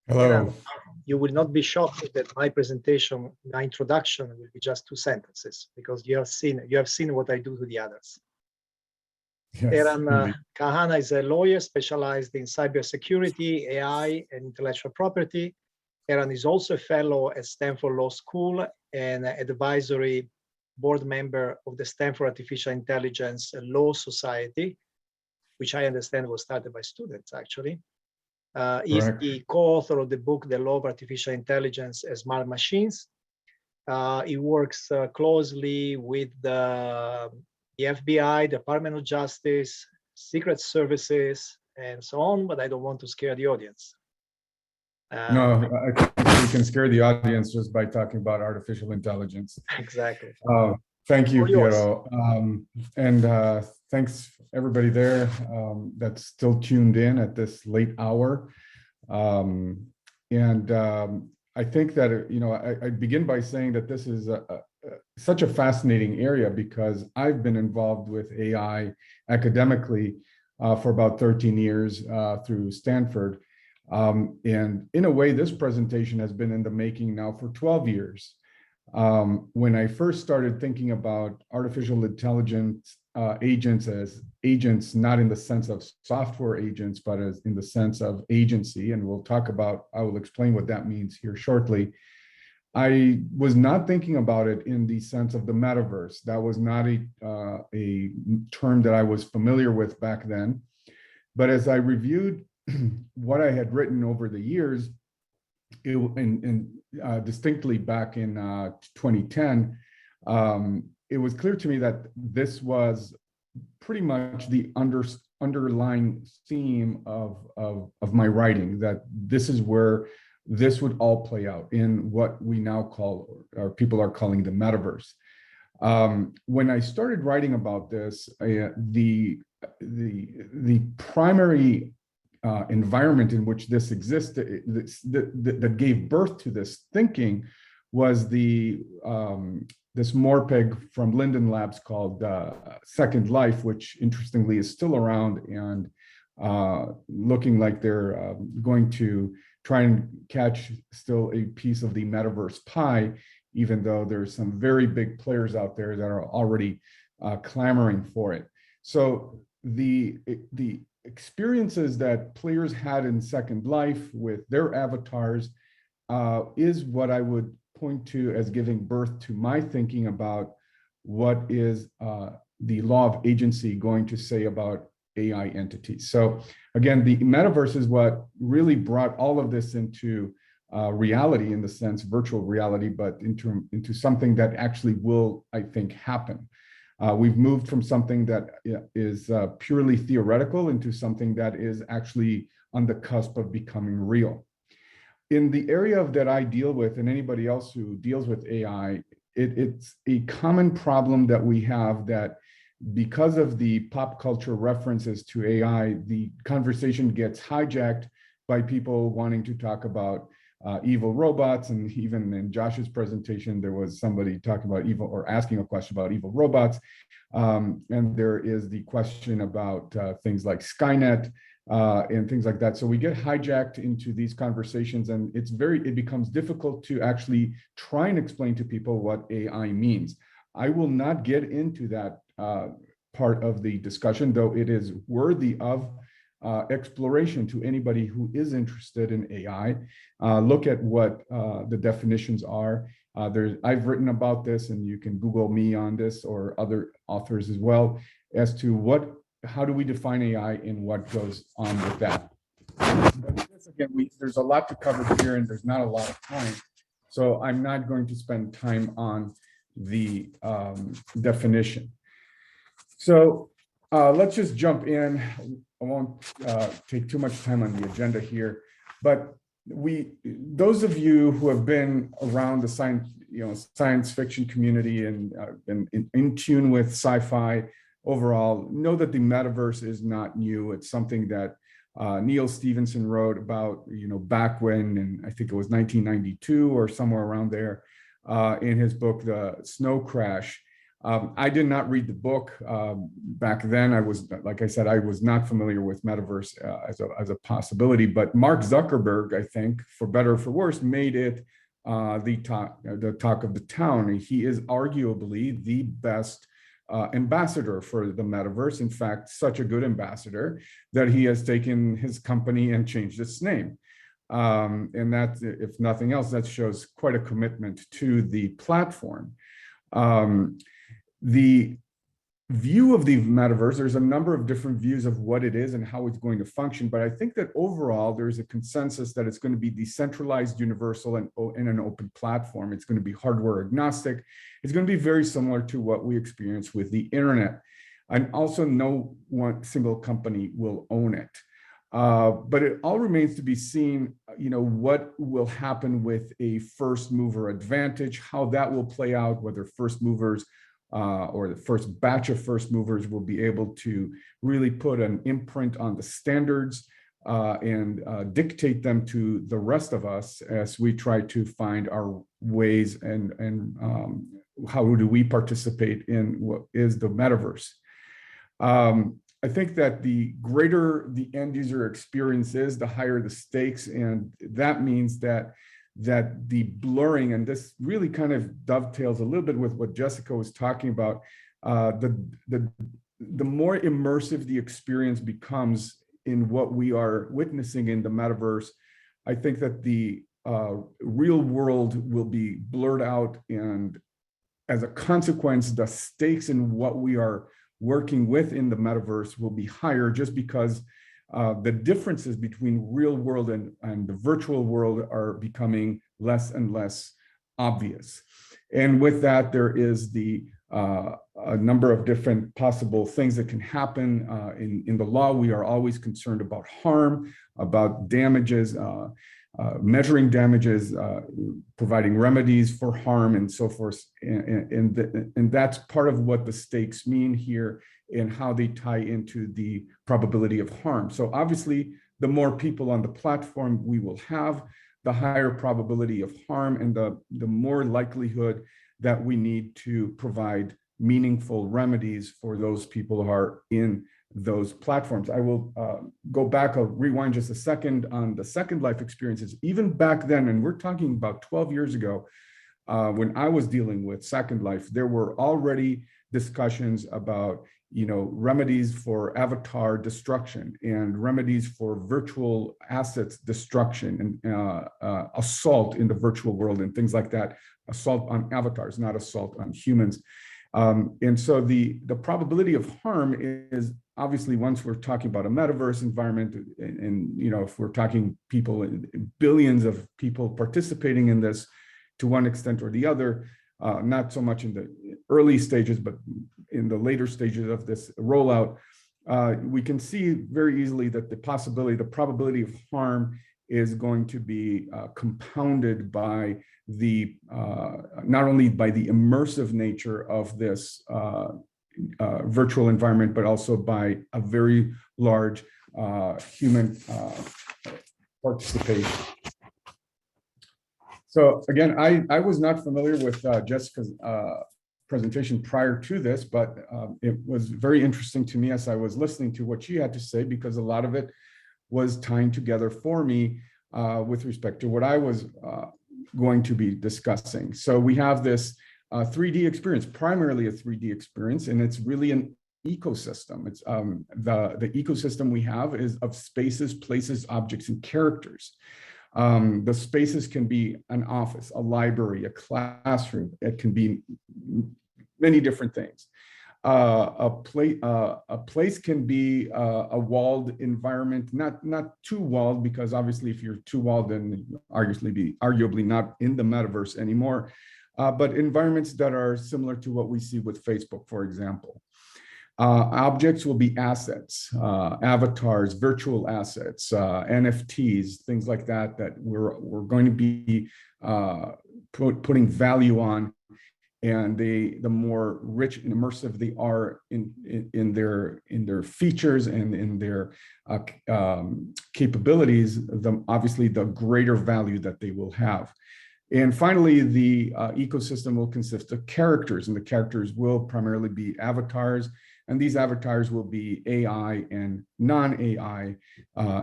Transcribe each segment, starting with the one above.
Hello. You will not be shocked that my presentation, my introduction will be just 2 sentences because you have seen what I do to the others. Yes, Eran Kahana is a lawyer specialized in cybersecurity, AI, and intellectual property. Eran is also a fellow at Stanford Law School and advisory board member of the Stanford Artificial Intelligence Law Society, which I understand was started by students, actually. He's the co-author of the book, The Law of Artificial Intelligence and Smart Machines. He works closely with the FBI, Department of Justice, Secret Services, and so on, but I don't want to scare the audience. No, I think we can scare the audience just by talking about artificial intelligence. Exactly. Thank you, Piero. And thanks everybody there that's still tuned in at this late hour. I think that, you know, I begin by saying that this is such a fascinating area because I've been involved with AI academically for about 13 years through Stanford. And in a way, this presentation has been in the making now for 12 years. When I first started thinking about artificial intelligence agents as agents, not in the sense of software agents, but as in the sense of agency, and I will explain what that means here shortly. I was not thinking about it in the sense of the metaverse. That was not a term that I was familiar with back then. But as I reviewed what I had written over the years, distinctly back in 2010, it was clear to me that this was pretty much the underlying theme of my writing, that this is where this would all play out in what we now call, or people are calling, the metaverse. When I started writing about this, the primary environment in which this existed, that gave birth to this thinking, was this Morpeg from Linden Labs called Second Life, which interestingly is still around and looking like they're going to try and catch still a piece of the metaverse pie, even though there's some very big players out there that are already clamoring for it. So the experiences that players had in Second Life with their avatars is what I would point to as giving birth to my thinking about what is the law of agency going to say about AI entities. So again, the metaverse is what really brought all of this into reality, in the sense virtual reality, but into something that actually will, I think, happen. We've moved from something that is purely theoretical into something that is actually on the cusp of becoming real. In the area that I deal with, and anybody else who deals with AI, it's a common problem that we have, that because of the pop culture references to AI, the conversation gets hijacked by people wanting to talk about evil robots. And even in Josh's presentation, there was somebody talking about evil, or asking a question about evil robots. And there is the question about things like Skynet and things like that. So we get hijacked into these conversations, and it becomes difficult to actually try and explain to people what AI means. I will not get into that part of the discussion, though it is worthy of exploration to anybody who is interested in AI. Look at what the definitions are. I've written about this, and you can Google me on this, or other authors as well, as to how do we define AI and what goes on with that. Again, there's a lot to cover here, and there's not a lot of time. So I'm not going to spend time on the definition. So let's just jump in. I won't take too much time on the agenda here, but those of you who have been around the science fiction community and been in tune with sci-fi overall know that the metaverse is not new. It's something that Neil Stephenson wrote about, back when, and I think it was 1992 or somewhere around there, in his book, The Snow Crash. I did not read the book back then. I was, like I said, I was not familiar with metaverse as a possibility. But Mark Zuckerberg, I think, for better or for worse, made it the talk of the town. He is arguably the best ambassador for the metaverse. In fact, such a good ambassador that he has taken his company and changed its name. And that, if nothing else, that shows quite a commitment to the platform. The view of the metaverse, there's a number of different views of what it is and how it's going to function, but I think that overall there's a consensus that it's going to be decentralized, universal, and in an open platform. It's going to be hardware agnostic. It's going to be very similar to what we experience with the internet. And also no one single company will own it. But it all remains to be seen, what will happen with a first mover advantage, how that will play out, whether first movers or the first batch of first movers will be able to really put an imprint on the standards and dictate them to the rest of us as we try to find our ways and how do we participate in what is the metaverse. I think that the greater the end user experience is, the higher the stakes, and that means that the blurring, and this really kind of dovetails a little bit with what Jessica was talking about, the more immersive the experience becomes in what we are witnessing in the metaverse. I think that the real world will be blurred out, and as a consequence, the stakes in what we are working with in the metaverse will be higher, just because the differences between real world and the virtual world are becoming less and less obvious. And with that, there is a number of different possible things that can happen. In the law, we are always concerned about harm, about damages, measuring damages, providing remedies for harm, and so forth. And that's part of what the stakes mean here and how they tie into the probability of harm. So obviously, the more people on the platform we will have, the higher probability of harm, and the more likelihood that we need to provide meaningful remedies for those people who are in those platforms. I will go back, I'll rewind just a second on the Second Life experiences. Even back then, and we're talking about 12 years ago, when I was dealing with Second Life, there were already discussions about remedies for avatar destruction and remedies for virtual assets destruction and assault in the virtual world and things like that. Assault on avatars, not assault on humans. And so the probability of harm is obviously, once we're talking about a metaverse environment, and if we're talking people, billions of people participating in this to one extent or the other, not so much in the early stages, but in the later stages of this rollout, we can see very easily that the probability of harm is going to be compounded by not only by the immersive nature of this virtual environment, but also by a very large human participation. So again, I was not familiar with Jessica's presentation prior to this, but it was very interesting to me as I was listening to what she had to say, because a lot of it was tying together for me with respect to what I was going to be discussing. So we have this 3D experience, primarily a 3D experience, and it's really an ecosystem. It's the ecosystem we have is of spaces, places, objects, and characters. The spaces can be an office, a library, a classroom. It can be many different things. A place can be a walled environment, not too walled, because obviously if you're too walled, then arguably not in the metaverse anymore. But environments that are similar to what we see with Facebook, for example. Objects will be assets, avatars, virtual assets, NFTs, things like that we're going to be putting value on. And the more rich and immersive they are in their features and in their capabilities, obviously the greater value that they will have. And finally, the ecosystem will consist of characters, and the characters will primarily be avatars, and these avatars will be AI and non-AI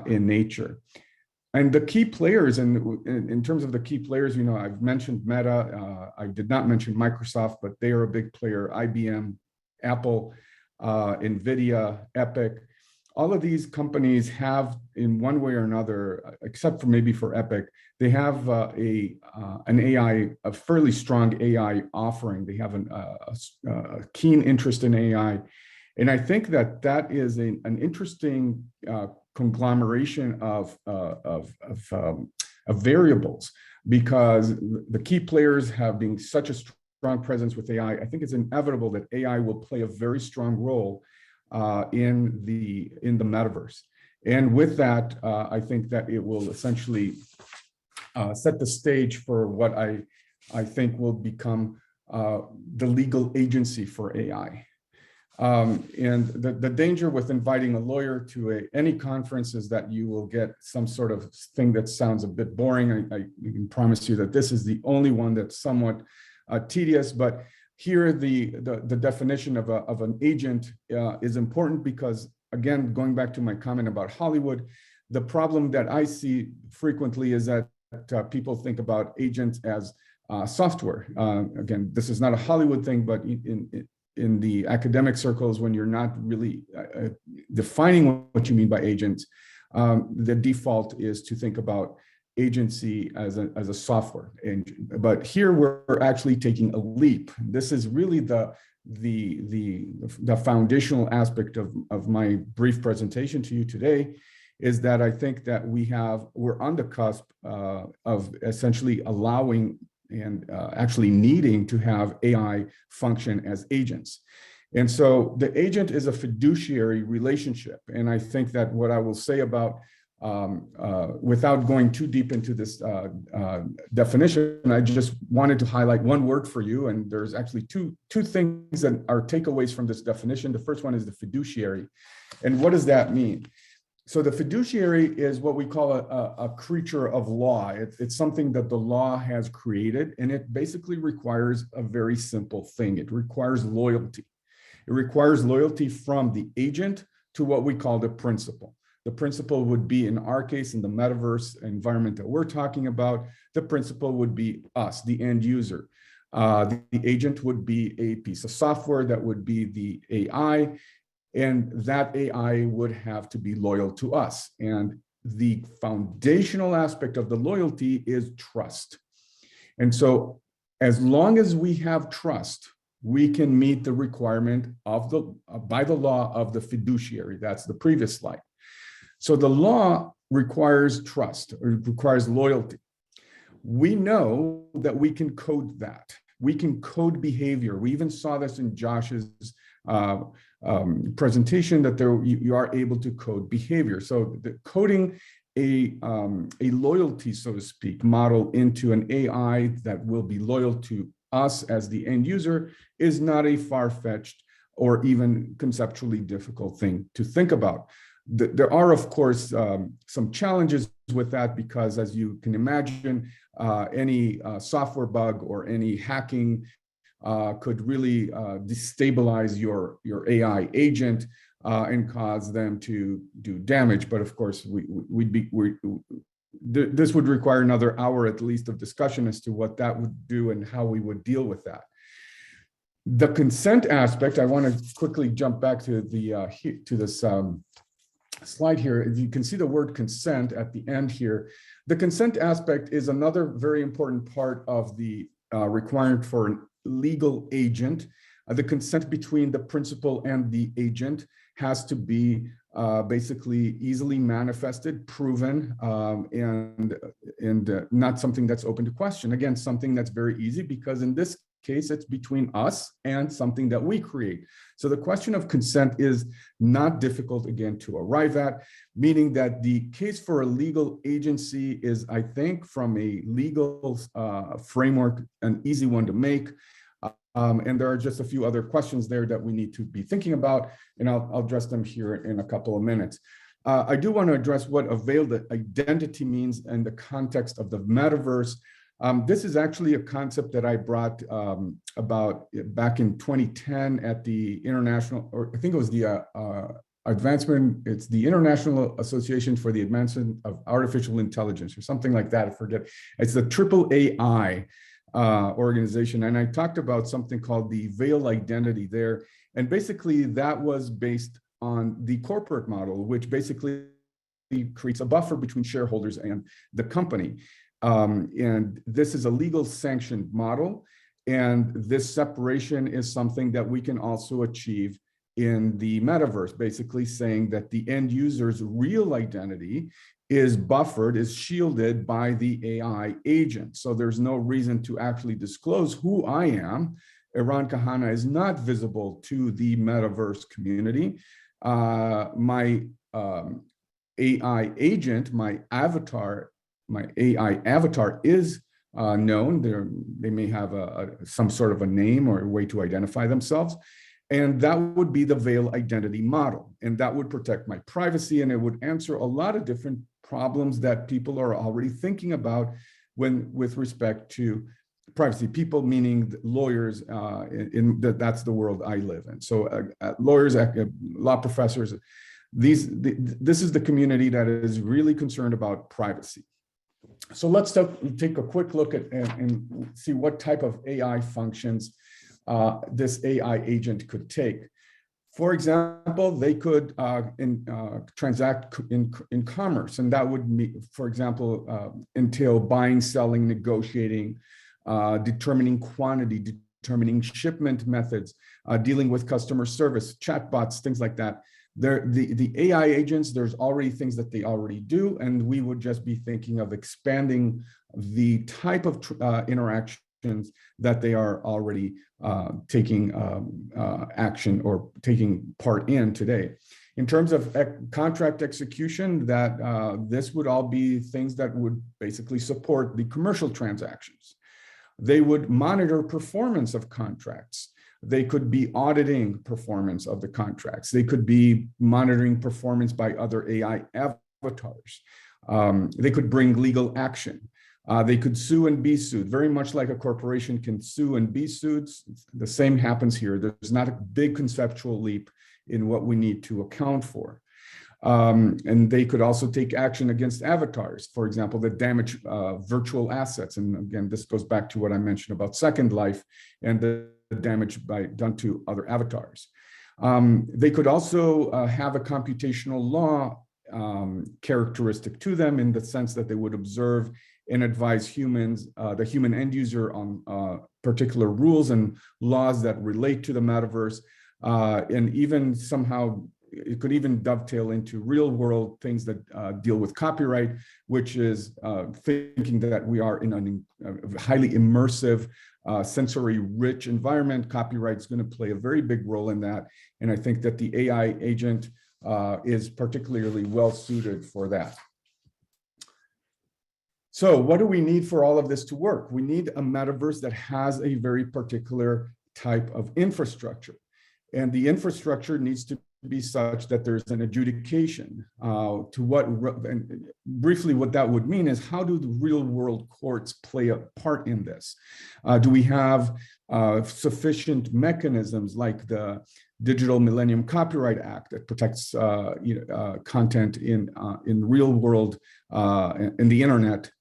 in nature. And the key players, and in terms of the key players, I've mentioned Meta. I did not mention Microsoft, but they are a big player. IBM, Apple, NVIDIA, Epic. All of these companies have, in one way or another, except for maybe for Epic, they have an AI, a fairly strong AI offering. They have a keen interest in AI. And I think that is an interesting conglomeration of variables, because the key players have been such a strong presence with AI. I think it's inevitable that AI will play a very strong role in the metaverse. And with that, I think that it will essentially set the stage for what I think will become the legal agency for AI. And the danger with inviting a lawyer to any conference is that you will get some sort of thing that sounds a bit boring. I can promise you that this is the only one that's somewhat tedious, but here the definition of an agent is important because, again, going back to my comment about Hollywood, the problem that I see frequently is that people think about agents as software. Again, this is not a Hollywood thing, but in the academic circles, when you're not really defining what you mean by agents, the default is to think about agency as a software engine. But here we're actually taking a leap. This is really the foundational aspect of my brief presentation to you today, is that I think that we're on the cusp of essentially allowing and actually needing to have AI function as agents. And so the agent is a fiduciary relationship. And I think that what I will say about, without going too deep into this definition, I just wanted to highlight one word for you. And there's actually two things that are takeaways from this definition. The first one is the fiduciary. And what does that mean? So the fiduciary is what we call a creature of law. It's something that the law has created, and it basically requires a very simple thing. It requires loyalty. It requires loyalty from the agent to what we call the principal. The principal would be, in our case, in the metaverse environment that we're talking about, the principal would be us, the end user. The agent would be a piece of software that would be the AI, and that AI would have to be loyal to us. And the foundational aspect of the loyalty is trust. And so as long as we have trust, we can meet the requirement of by the law of the fiduciary. That's the previous slide. So the law requires trust, or requires loyalty. We know that we can code that. We can code behavior. We even saw this in Josh's presentation, that you are able to code behavior. So coding a loyalty, so to speak, model into an AI that will be loyal to us as the end user is not a far-fetched or even conceptually difficult thing to think about. There are, of course, some challenges with that, because as you can imagine, any software bug or any hacking could really destabilize your AI agent and cause them to do damage. But of course, this would require another hour at least of discussion as to what that would do and how we would deal with that. The consent aspect, I want to quickly jump back to this slide here. You can see the word consent at the end here. The consent aspect is another very important part of the requirement for an legal agent. The consent between the principal and the agent has to be basically easily manifested, proven, and not something that's open to question. Again, something that's very easy, because in this case, it's between us and something that we create. So the question of consent is not difficult, again, to arrive at, meaning that the case for a legal agency is, I think, from a legal framework, an easy one to make. And there are just a few other questions there that we need to be thinking about, and I'll address them here in a couple of minutes. I do want to address what a veiled identity means in the context of the metaverse. This is actually a concept that I brought about back in 2010 at the international, or I think it was the it's the International Association for the Advancement of Artificial Intelligence or something like that. I forget. It's the AAAI organization. And I talked about something called the veil identity there. And basically that was based on the corporate model, which basically creates a buffer between shareholders and the company. And this is a legal sanctioned model. And this separation is something that we can also achieve in the metaverse, basically saying that the end user's real identity is buffered, is shielded by the AI agent. So there's no reason to actually disclose who I am. Eran Kahana is not visible to the metaverse community. My AI agent, my AI avatar is known. They may have some sort of a name or a way to identify themselves. And that would be the veil identity model. And that would protect my privacy, and it would answer a lot of different problems that people are already thinking about with respect to privacy. People meaning lawyers, that's the world I live in. So lawyers, law professors, this is the community that is really concerned about privacy. So let's take a quick look at and see what type of AI functions this AI agent could take. For example, they could transact in commerce, and that would, for example, entail buying, selling, negotiating, determining quantity, determining shipment methods, dealing with customer service, chatbots, things like that. The AI agents, there's already things that they already do, and we would just be thinking of expanding the type of interactions that they are already taking action or taking part in today. In terms of contract execution, this would all be things that would basically support the commercial transactions. They would monitor performance of contracts. They could be auditing performance of the contracts. They could be monitoring performance by other AI avatars. They could bring legal action. They could sue and be sued, very much like a corporation can sue and be sued. The same happens here. There's not a big conceptual leap in what we need to account for. And they could also take action against avatars, for example, that damage virtual assets. And again, this goes back to what I mentioned about Second Life and the damage done to other avatars. They could also have a computational law characteristic to them, in the sense that they would observe and advise humans, the human end user, on particular rules and laws that relate to the metaverse. And even somehow, it could even dovetail into real world things that deal with copyright, which is thinking that we are in a highly immersive, sensory rich environment. Copyright is going to play a very big role in that. And I think that the AI agent is particularly well suited for that. So what do we need for all of this to work? We need a metaverse that has a very particular type of infrastructure. And the infrastructure needs to be such that there's an adjudication to what, and briefly what that would mean is, how do the real world courts play a part in this? Do we have sufficient mechanisms like the Digital Millennium Copyright Act that protects content in real world, in the internet?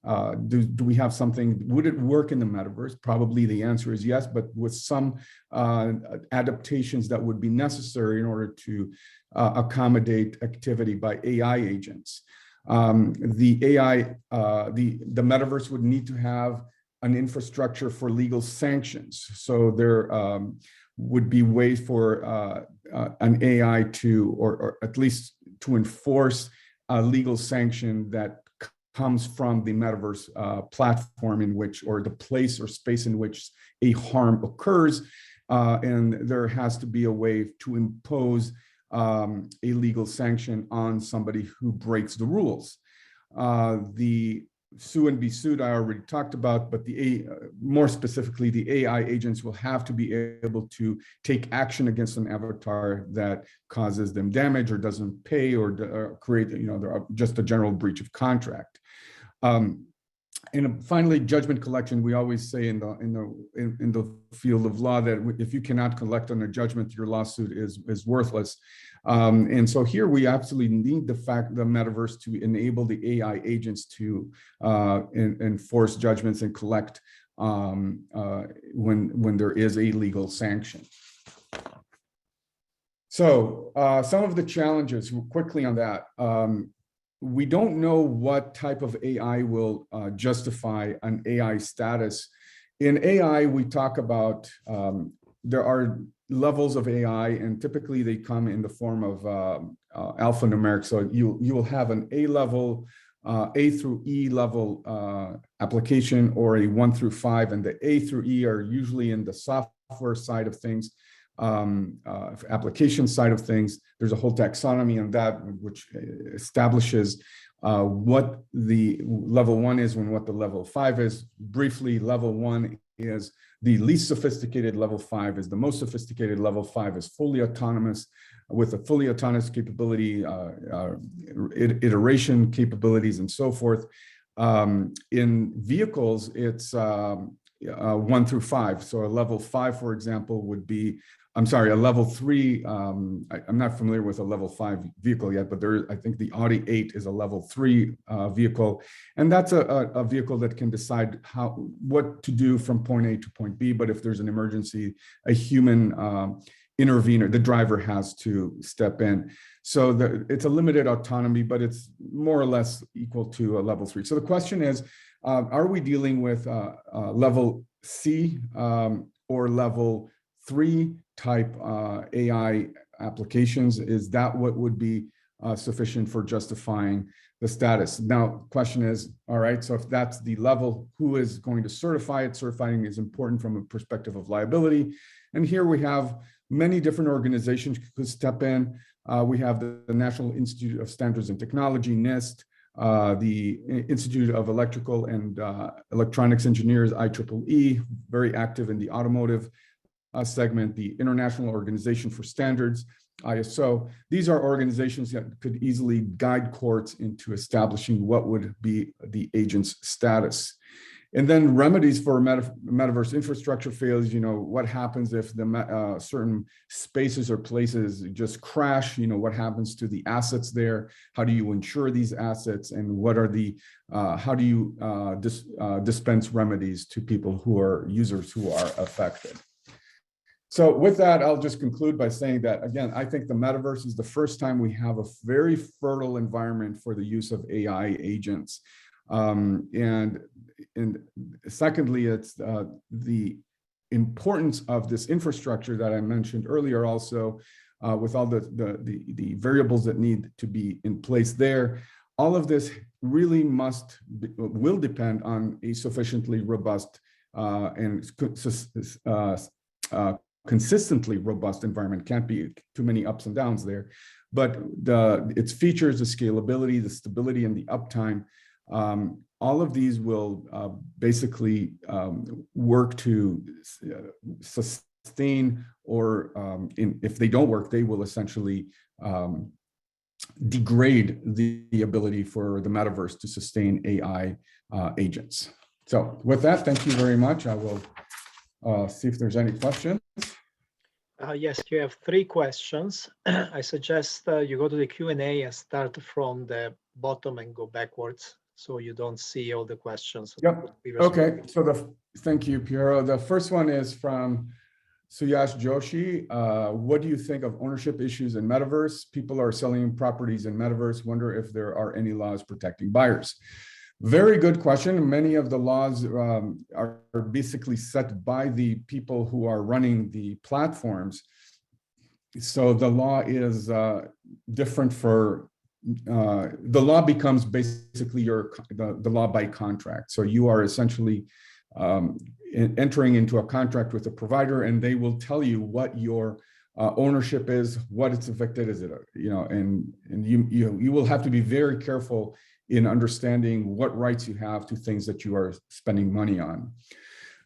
Do we have something? Would it work in the metaverse? Probably the answer is yes, but with some adaptations that would be necessary in order to accommodate activity by AI agents. The metaverse would need to have an infrastructure for legal sanctions. So there would be ways for an AI to, or at least to enforce a legal sanction that comes from the metaverse platform in which, or the place or space in which a harm occurs. And there has to be a way to impose a legal sanction on somebody who breaks the rules. The sue and be sued, I already talked about, but more specifically, the AI agents will have to be able to take action against an avatar that causes them damage or doesn't pay or create, just a general breach of contract. And finally, judgment collection. We always say in the field of law that if you cannot collect on a judgment, your lawsuit is worthless. And so here we absolutely need the metaverse to enable the AI agents to enforce judgments and collect when there is a legal sanction. So some of the challenges quickly on that. We don't know what type of AI will justify an AI status. In AI, we talk about there are levels of AI, and typically they come in the form of alphanumeric. So you will have an A level, A through E level application, or a 1 through 5, and the A through E are usually in the software side of things. Application side of things. There's a whole taxonomy on that, which establishes what the level 1 is and what the level 5 is. Briefly, level 1 is the least sophisticated, level 5 is the most sophisticated, level 5 is fully autonomous, with a fully autonomous capability, iteration capabilities, and so forth. In vehicles, it's 1 through 5. So a level 5, for example, would be, I'm sorry, a level 3. I'm not familiar with a level 5 vehicle yet, but I think the Audi 8 is a level 3 vehicle, and that's a vehicle that can decide what to do from point A to point B. But if there's an emergency, a human intervener, the driver has to step in. So it's a limited autonomy, but it's more or less equal to a level 3. So the question is, are we dealing with level C or level 3 type AI applications? Is that what would be sufficient for justifying the status? Now, question is, all right, so if that's the level, who is going to certify it? Certifying is important from a perspective of liability. And here we have many different organizations who could step in. We have the National Institute of Standards and Technology, NIST, the Institute of Electrical and Electronics Engineers, IEEE, very active in the automotive segment, the International Organization for Standards, ISO. These are organizations that could easily guide courts into establishing what would be the agent's status. And then remedies for metaverse infrastructure failures. What happens if the certain spaces or places just crash? What happens to the assets there? How do you insure these assets? And what are how do you dispense remedies to people who are users who are affected? So with that, I'll just conclude by saying that, again, I think the metaverse is the first time we have a very fertile environment for the use of AI agents. And secondly, it's the importance of this infrastructure that I mentioned earlier also, with all the variables that need to be in place there. All of this really will depend on a sufficiently robust and consistently robust environment. Can't be too many ups and downs there, but its features, the scalability, the stability, and the uptime, all of these will basically work to sustain, or if they don't work, they will essentially degrade the ability for the metaverse to sustain AI agents. So with that, thank you very much. I will see if there's any questions. Yes, you have 3 questions. I suggest you go to the Q&A and start from the bottom and go backwards, so you don't see all the questions. Yep. Okay. So thank you, Piero. The first one is from Suyash Joshi. What do you think of ownership issues in Metaverse? People are selling properties in Metaverse. Wonder if there are any laws protecting buyers. Very good question. Many of the laws are basically set by the people who are running the platforms. So the law is different for, the law becomes basically the law by contract. So you are essentially entering into a contract with a provider, and they will tell you what your ownership is, what it's affected, is it, and you will have to be very careful in understanding what rights you have to things that you are spending money on.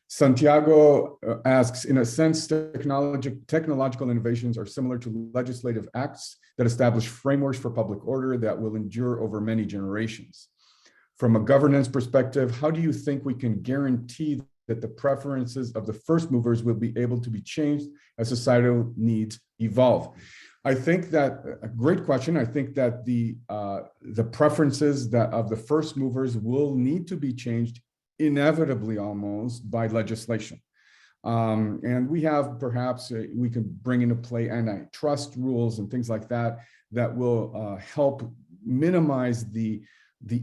Santiago asks, in a sense, technological innovations are similar to legislative acts that establish frameworks for public order that will endure over many generations. From a governance perspective, how do you think we can guarantee that the preferences of the first movers will be able to be changed as societal needs evolve? I think that a great question. I think that the preferences of the first movers will need to be changed inevitably almost by legislation. And we have perhaps we can bring into play antitrust rules and things like that that will help minimize the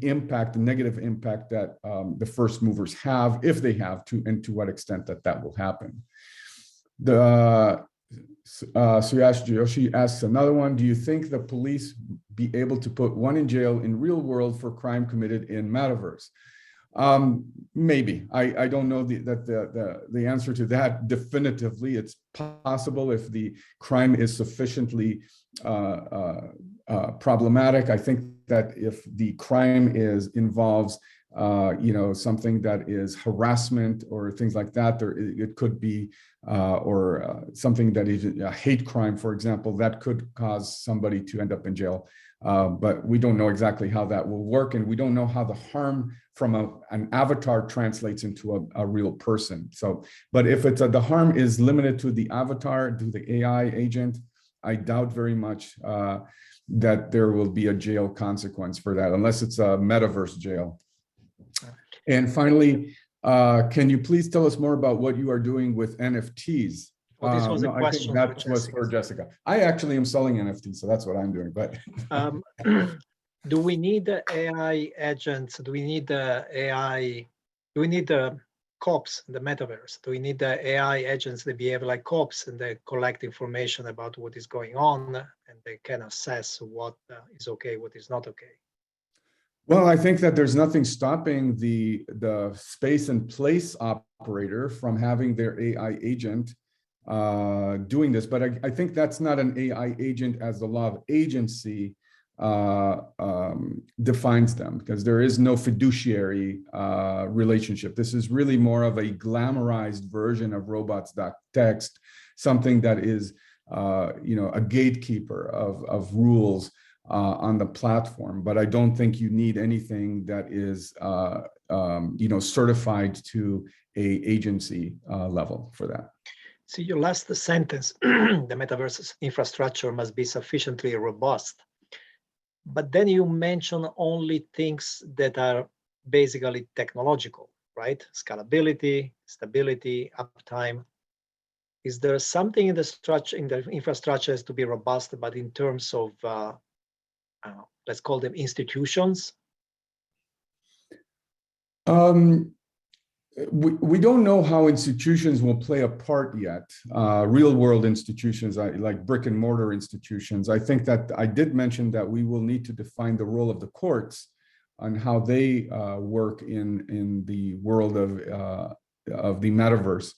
impact, the negative impact that the first movers have, if they have to, and to what extent that will happen. Suyash Joshi asks another one. Do you think the police be able to put one in jail in real world for crime committed in Metaverse? Maybe. I don't know the answer to that definitively. It's possible if the crime is sufficiently problematic. I think that if the crime involves something that is harassment or things like that, it could be something that is a hate crime, for example, that could cause somebody to end up in jail. But we don't know exactly how that will work, and we don't know how the harm from an avatar translates into a real person. So, but if the harm is limited to the avatar, to the AI agent, I doubt very much that there will be a jail consequence for that, unless it's a metaverse jail. And finally, can you please tell us more about what you are doing with NFTs? Well, this was a question. I think that was for Jessica. I actually am selling NFTs, so that's what I'm doing. But do we need AI agents? Do we need AI? Do we need cops in the metaverse? Do we need the AI agents that behave like cops and they collect information about what is going on and they can assess what is okay, what is not okay? Well, I think that there's nothing stopping the space and place operator from having their AI agent doing this, but I think that's not an AI agent as the law of agency defines them, because there is no fiduciary relationship. This is really more of a glamorized version of robots.txt, something that is a gatekeeper of rules on the platform. But I don't think you need anything that is certified to a agency level for that. So your last sentence, the metaverse infrastructure must be sufficiently robust. But then you mention only things that are basically technological, right? Scalability, stability, uptime. Is there something in the structure, in the infrastructure has to be robust, but in terms of, let's call them institutions? We don't know how institutions will play a part yet. Real world institutions, like brick and mortar institutions. I think that I did mention that we will need to define the role of the courts on how they work in the world of the metaverse.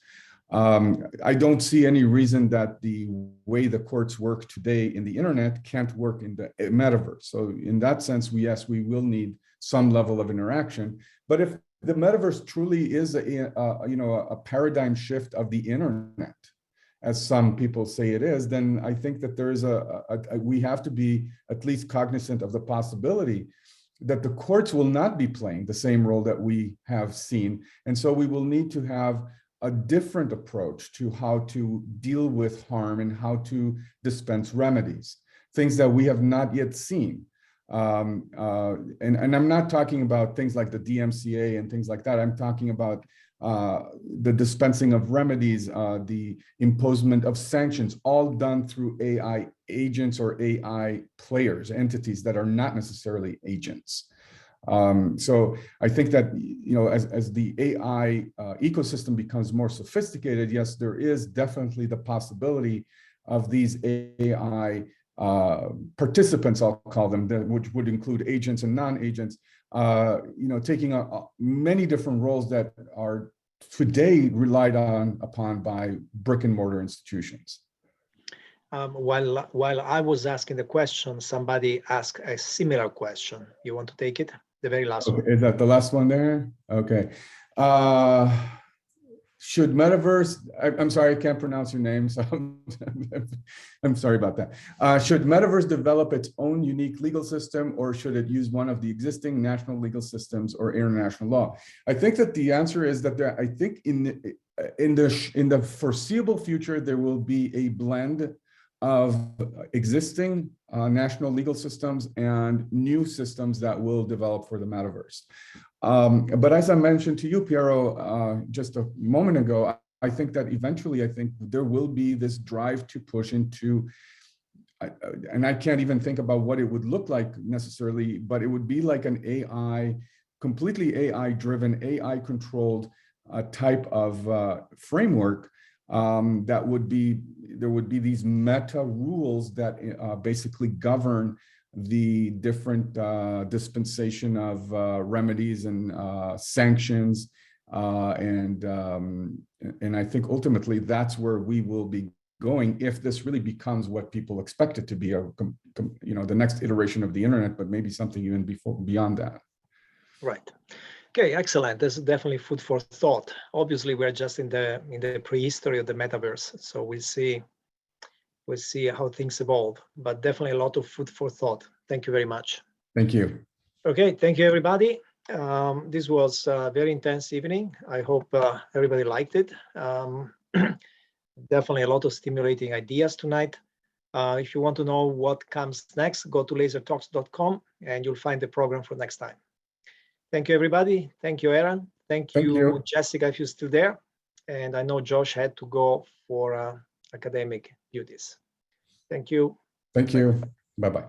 I don't see any reason that the way the courts work today in the internet can't work in the metaverse. So in that sense, yes, we will need some level of interaction. But if the metaverse truly is a paradigm shift of the internet, as some people say it is, then I think that there is we have to be at least cognizant of the possibility that the courts will not be playing the same role that we have seen. And so we will need to have a different approach to how to deal with harm and how to dispense remedies, things that we have not yet seen. And I'm not talking about things like the DMCA and things like that. I'm talking about the dispensing of remedies, the imposement of sanctions, all done through AI agents or AI players, entities that are not necessarily agents. So I think that, as the AI ecosystem becomes more sophisticated, yes, there is definitely the possibility of these AI participants, I'll call them, which would include agents and non-agents, taking many different roles that are today relied upon by brick and mortar institutions. While I was asking the question, somebody asked a similar question. You want to take it? The very last one. Is that the last one there? Okay. should Metaverse, I'm sorry, I can't pronounce your name, so I'm sorry about that. Should Metaverse develop its own unique legal system, or should it use one of the existing national legal systems or international law? I think that the answer is that I think in the foreseeable future, there will be a blend of existing national legal systems and new systems that will develop for the metaverse. But as I mentioned to you, Piero, just a moment ago, I think that eventually, I think there will be this drive to push into, and I can't even think about what it would look like necessarily, but it would be like an AI, completely AI-driven, AI-controlled type of framework that would be, there would be these meta rules that basically govern the different dispensation of remedies and sanctions, and I think ultimately that's where we will be going if this really becomes what people expect it to be, the next iteration of the internet, but maybe something even beyond that. Right. Okay, excellent. This is definitely food for thought. Obviously, we're just in the prehistory of the metaverse, so we'll see how things evolve. But definitely a lot of food for thought. Thank you very much. Thank you. Okay, thank you, everybody. This was a very intense evening. I hope everybody liked it. Definitely a lot of stimulating ideas tonight. If you want to know what comes next, go to lasertalks.com and you'll find the program for next time. Thank you, everybody. Thank you, Eran. Thank you, Jessica, if you're still there. And I know Josh had to go for academic duties. Thank you. Thank you. Bye-bye.